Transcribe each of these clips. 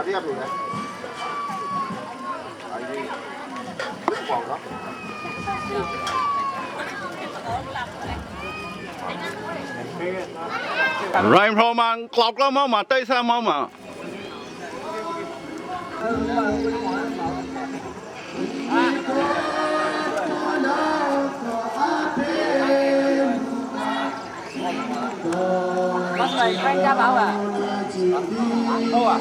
ဒီကလို့လဲအဲဒီပေါ့နော် ရိုင်းဖရိုမန်ကလောက်ကလမမတိတ်ဆမ်းမမ bắt này anh ra báo à đâu à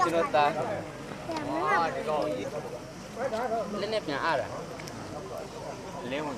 chưa ta lên nếp nhà ai rồi lên một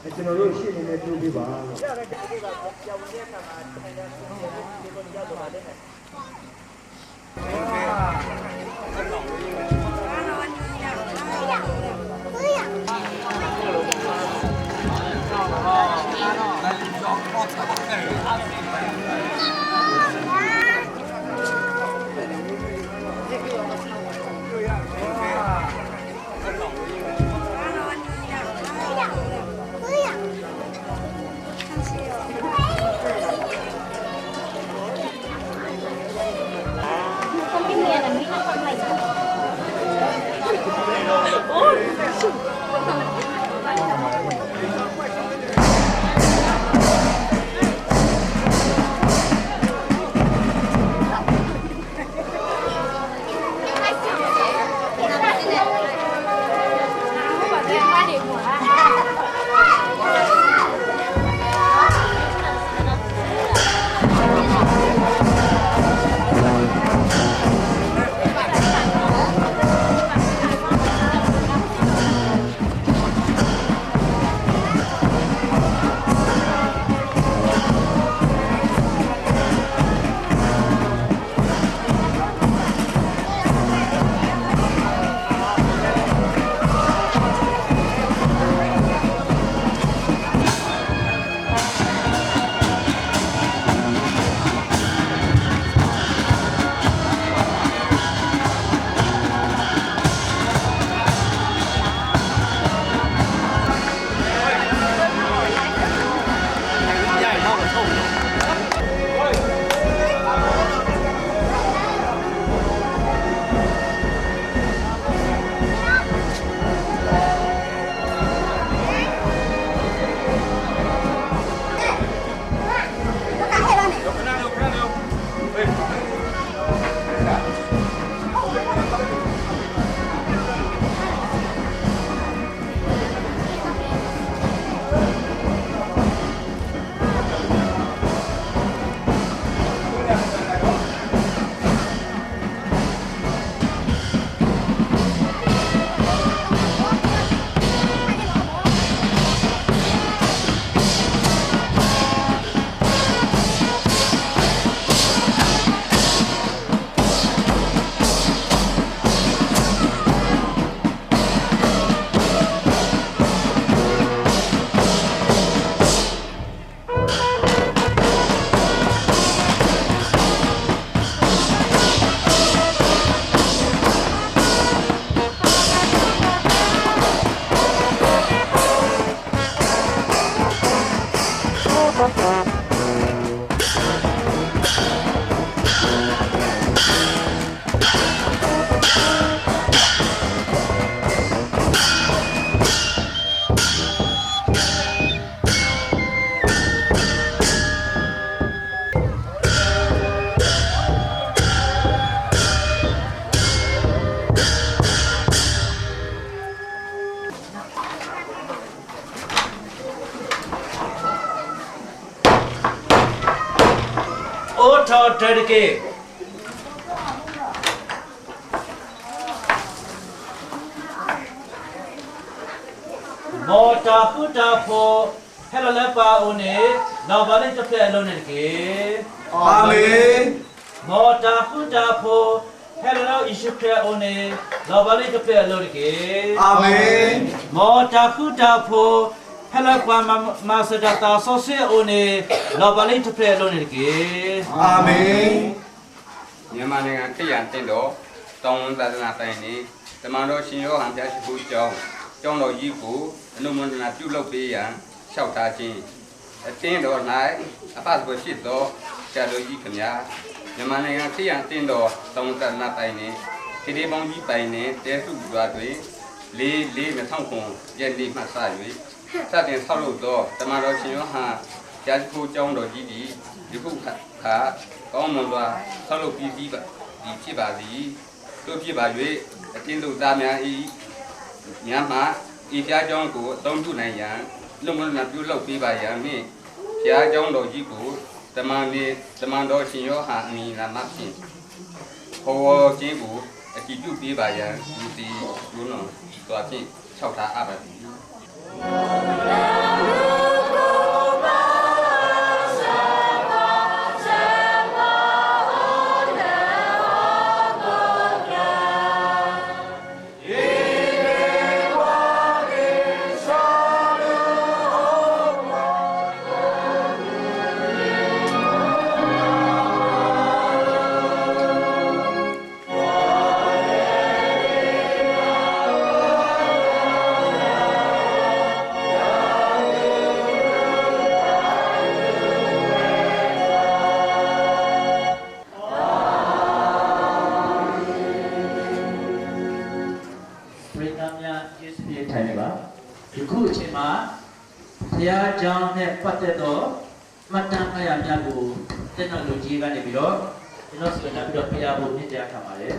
Auto dedicate. Mota puta po hello lepa one now balik to play alone again. Amen. Mota puta po hello issue play one now balik to play alone again. Amen. Mota puta po hello kwa master data social one now balik to play alone again. Amen. မြန်မာနိုင်ငံခရစ်ယာန်တင်တော်တောင်းဝန်သာသနာပိုင်နေတမန်တော်ရှင်ယောဟန်ပြရှိခိုးကျောင်းတော်ကြီးကိုအနုမန္တနာပြုလုပ်ပေးရန် လျှောက်ထားခြင်းအတင်းတော်၌အပစရှိသောဆရာတော်ကြီးခင်ဗျာမြန်မာနိုင်ငံခရစ်ယာန်အတင်းတော်တောင်တရဏတိုင်းနှင့်ခေဒီပေါင်းကြီးပိုင်နှင့်တဲစုရွာတွင်4/4/2009ရက်နေ့မှစ၍စတင်ဆောက်လုပ်သောတမန်တော်ရှင်ယောဟန်ကျမ်းခိုးကျောင်းတော်ကြီးသည်ဒီခုခါကောင်းမွန်စွာဆောက်လုပ်ပြီးပြီဖြစ်ပါသည်တို့ဖြစ်ပါ၍အတင်းတို့သားများ၏များမှဤဖျားကျောင်းကိုအသုံးပြုနိုင်ရန်လုံမနာပြုလုပ်ပေးပါရန်နှင့်ဖျားကျောင်းတော်ကြီးကိုတမန်တော်ရှင်ယောဟန်အမည်နာမဖြင့်ဟောခြင်းကိုအကြည့်ပြုပေးပါရန်ဒီစီလူတော်တော်ဖြင့်လျှောက်ထားအပ်ပါသည်ဒီခုအချိန်မှာဘုရားကျောင်းနဲ့ပတ်သက်သောမှတ်တမ်းအရာများကိုတက်တော်လူကြီးကနေပြီးတော့ကျွန်တော်ဆိုလာပြီးတော့ပြရဖို့မြင့်တရားခံပါတယ်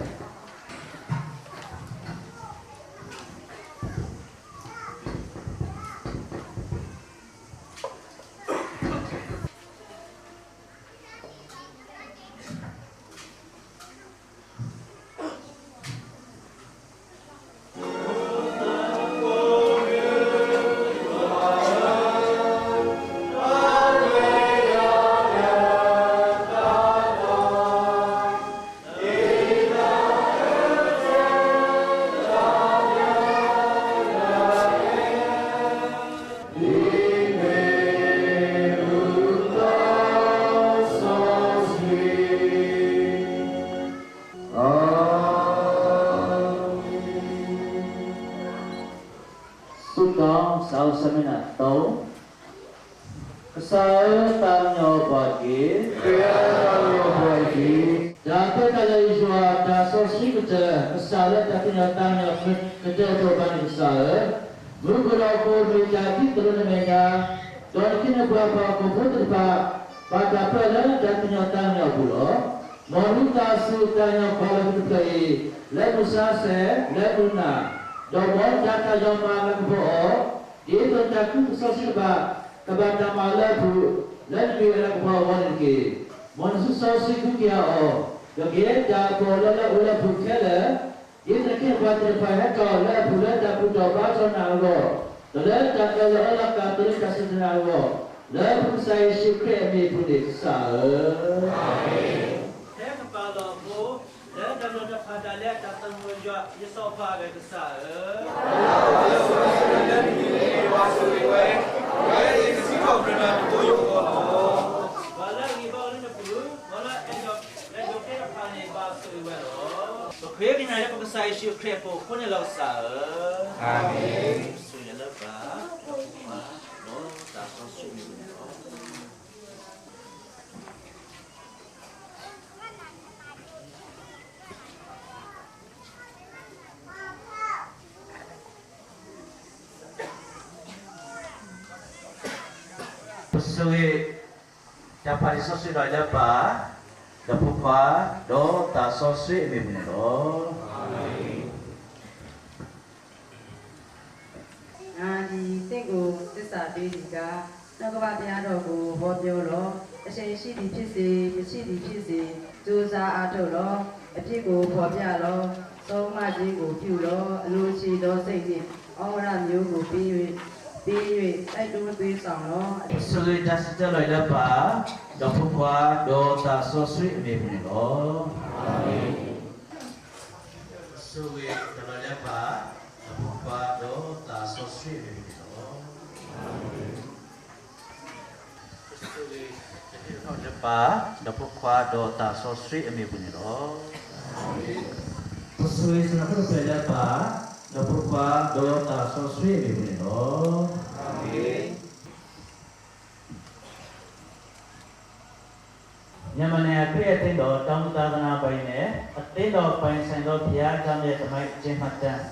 Sao semina tau Kesal tanyo bagi Tanyo bagi Dapat kalau iswa Daso si kita Kesal tapi tanyo Kita coba kesal Berguna ko Menjadi turun namanya Dan kena berapa Ko pun terpak Pada pada Jatuhnya tanyo pula Manuta su tanyo Kalau kita Lebu sase Lebu na Domon jata jomba Lebu Itu takut sosial kepada malah bu, lalu orang bawa lagi. Manusia sosial tu kia jadi dah boleh ulah bukan ini kita buat terpahat kalau bulan dah buat bahasa nago, lalu dah kalau orang katolik kasih nago, lalu saya syukur ni boleh sah. Saya kepala bu, lalu kalau dah pada lihat datang menjual, Yesus pakai besar. Kaya kita nak pakai siu krepo, kau ni lau sah. Amin. Sudah lepas, no, tak sosok ni. Sesuai dapat sosok dah lepas. Dapat do tak sosok ni punya do. Di tengku desa Bidika, nak buat yang doku bodoh lo, asyik di pisi, juza ada lo, piku bodoh lo, semua jiku piu lo, luci do sini, orang jiku piu, saya tu piu sang lo. Sesuai dah sejalan lepas. Dapat kuat doa sosok ni punya lo. Sesuai dalam lepas. Dapat kuat doa sosok ni punya lo. Sesuai dalam lepas. Dapat kuat doa sosok ni punya lo. Sesuai dalam lepas. Dapat kuat doa sosok ni punya lo. မြန်မာနိုင်ငံခရစ်ယာန်တင်တော်တောင်သာသနာပိုင်နဲ့အသင်းတော်ပိုင်ဆိုင်သောဘုရားကျောင်းရဲ့သမိုင်းအကျဉ်းမှတ်တမ်း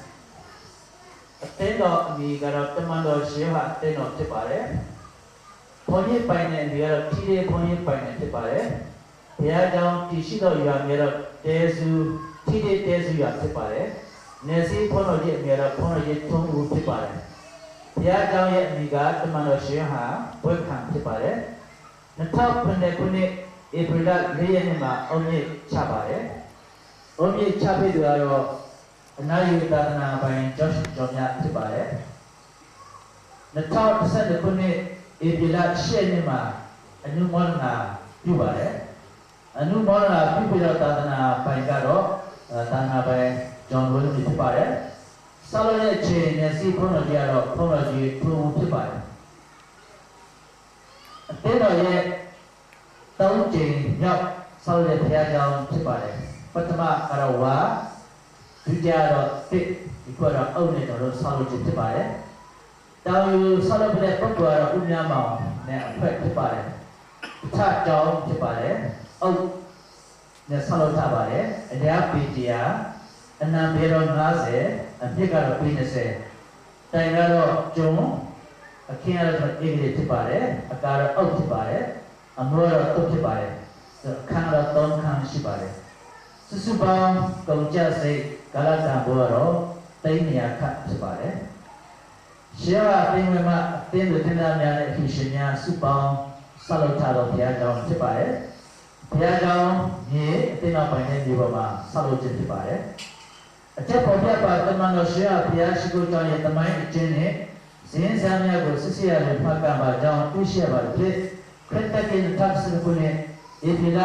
အသင်းတော်အမည်ကတော့တမန်တော်ရှေးဟာအသင်းတော်ဖြစ်ပါတယ်။ဘုန်းကြီးပိုင်တဲ့အမည်ကတော့ထီးဘုန်းကြီးပိုင်နဲ့ဖြစ်ပါတယ်။ဘုရားကျောင်းတည်ရှိသောရွာမြေတော့တဲစုထီးတဲစုရွာဖြစ်ပါတယ်။နေစီဘုန်းတော်ကြီးအမည်ကတော့ဘုန်းတော်ကြီးထုံးဦးဖြစ်ပါတယ်။ဘုရားကျောင်းရဲ့အမည်ကတမန်တော်ရှေးဟာဘွဲ့ခံဖြစ်ပါတယ်။2009ခုနှစ်ဧပြီလ4 ရက်နေ့မှာအုံးမြစ်ချပါတယ်။အုံးမြစ်ချဖြစ်သူကတော့အနာယုသာသနာပိုင်ကျောင်းကျော်များဖြစ်ပါတယ်။2012ခုနှစ်ဧပြီလ10ရက်နေ့မှာအနုမောဒနာပြုပါတယ်။အနုမောဒနာပြုပြီးတော့သာသနာပိုင်ကတော့သာသနာပိုင်ကျောင်းဝင်းဖြစ်ပါတယ်။ဆောင်းရဲ့ချိန်နဲ့စီဖုန်းတော်ကြီးကတော့ဖုန်းတော်ကြီးထုံဖြစ်ပါတယ်။အသင်းတော်ရဲ့3ကြိမ်မြောက်ဆောက်တဲ့ဘုရားကျောင်းဖြစ်ပါတယ်ပထမကတော့ဝါဒုတိယတော့တစ်ဒီကတော့အုပ်နဲ့တော်တို့ဆောက်လို့ဖြစ်ပါတယ်တောင်ယူဆောက်လို့တဲ့ပုဂ္ဂိုလ်ကတော့ဥညာမောင်နဲ့အဖွဲ့ဖြစ်ပါတယ်အခြားကျောင်းဖြစ်ပါတယ်အုပ်နဲ့ဆောက်လို့ထားပါတယ်အရာပေတရားအနံပေတော်90အပြစ်ကတော့ပေ20တိုင်ကတော့ကျုံအခင်းကတော့အေးလေးဖြစ်ပါတယ်အကာတော့အုပ်ဖြစ်ပါတယ်အမောတော့တုတ်ဖြစ်ပါတယ်ခန်းတော့3ခန်းရှိပါတယ်စုစုပေါင်းကုန်ကြစိတ်ကာလတန်ဘောတော့300ခန့်ဖြစ်ပါတယ်ရှေးအပင်မအသင်းတို့တင်သားများနဲ့အဖြစ်ရှင်များစုပေါင်းဆောက်လုပ်ထားသောဘုရားကျောင်းဖြစ်ပါတယ်ဘုရားကျောင်းမြေအသင်းတော်ပိုင်တဲ့မြေပေါ်မှာဆောက်လုပ်ခြင်းဖြစ်ပါတယ်အချက်ပေါ်ပြပါတမန်တော်ရှေးဘုရားရှိခိုးကျောင်းရဲ့တမိုင်းအကျဉ်းနဲ့ဇင်းစာများကိုစစ်ဆေးရလို့ဖတ်ကပါကြောင်းသိရှိရပါဖြစ်ခရစ်တကိတပ်စကုနေဧပြီလ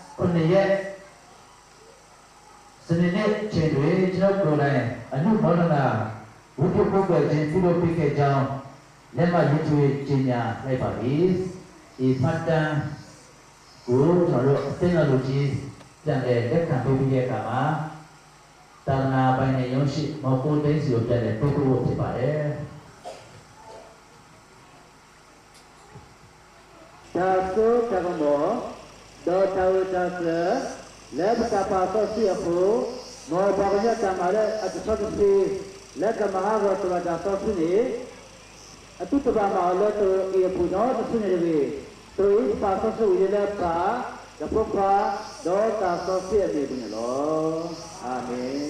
9ရက်စနေနေ့ချိန်တွင်ကျွန်တော်ကိုယ်တိုင်အနုမောဒနာဝိပုဂ္ဂိုလ်ချင်းပြုလုပ်ပေးခဲ့ကြောင်းလက်မှတ်ရေးထိုးကြေညာလိုက်ပါပြီ။ဤဖတ်တမ်းကိုကျွန်တော်တို့အသင်းတော်ကြီးပြန်လည်လက်ခံပေးပြီးတဲ့အခါမှာသာသနာပိုင်နဲ့ရုံးရှိမော်ကိုသိန်းစီကိုပြန်လည်ပေးဖို့ဖြစ်ပါတယ်။ဒါဆိုတကမောဒေါ်တာဝတာစလက်ပတာပါတော့စီဖို့မောဘာရတမရအတဆော့စီလက်ကမဟာဝတ္တဝတာတော့စီအတုတဘာမလောတောအေပူနောတဆုနေရေတိုဤပါဆော့ဆူရလက်ပါဒပုခါဒေါ်တာဆော့စီအမေဘင်းလောအာမင်